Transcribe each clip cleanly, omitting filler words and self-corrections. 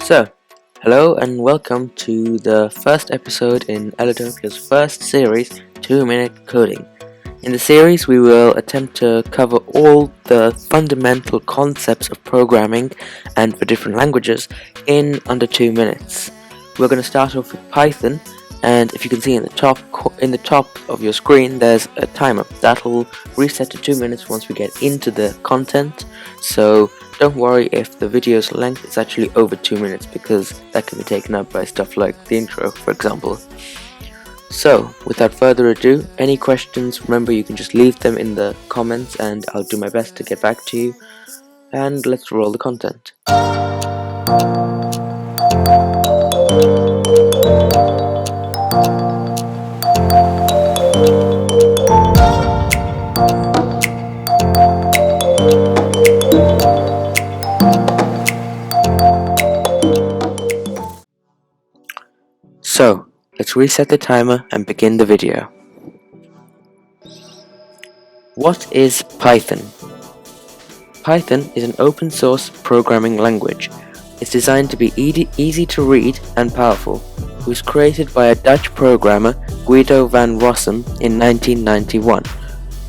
So, hello and welcome to the first episode in Elitopia's first series, 2-Minute Coding. In the series, we will attempt to cover all the fundamental concepts of programming and for different languages in under 2 minutes. We're going to start off with Python, and if you can see in the top of your screen, there's a timer that'll reset to 2 minutes once we get into the content. So don't worry if the video's length is actually over 2 minutes, because that can be taken up by stuff like the intro, for example. So, without further ado, any questions, remember you can just leave them in the comments and I'll do my best to get back to you. And let's roll the content. So, let's reset the timer and begin the video. What is Python? Python is an open source programming language. It's designed to be easy to read and powerful. It was created by a Dutch programmer, Guido van Rossum, in 1991.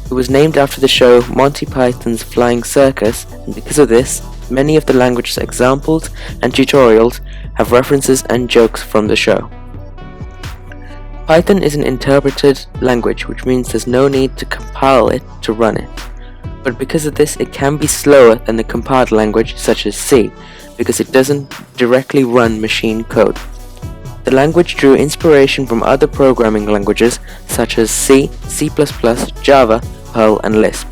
It was named after the show Monty Python's Flying Circus, and because of this, many of the language's examples and tutorials have references and jokes from the show. Python is an interpreted language, which means there's no need to compile it to run it. But because of this, it can be slower than the compiled language such as C, because it doesn't directly run machine code. The language drew inspiration from other programming languages such as C, C++, Java, Perl, and Lisp.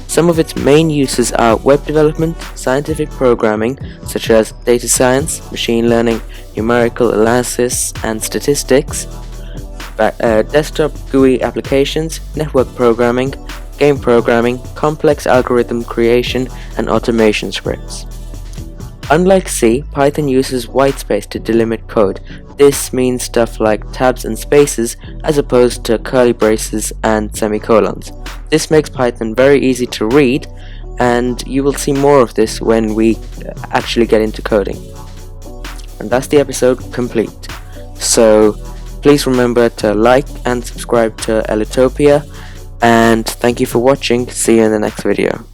Some of its main uses are web development, scientific programming such as data science, machine learning, numerical analysis and statistics, desktop GUI applications, network programming, game programming, complex algorithm creation, and automation scripts. Unlike C, Python uses whitespace to delimit code. This means stuff like tabs and spaces as opposed to curly braces and semicolons. This makes Python very easy to read, and you will see more of this when we actually get into coding. And that's the episode complete. So please remember to like and subscribe to Elitopia, and thank you for watching. See you in the next video.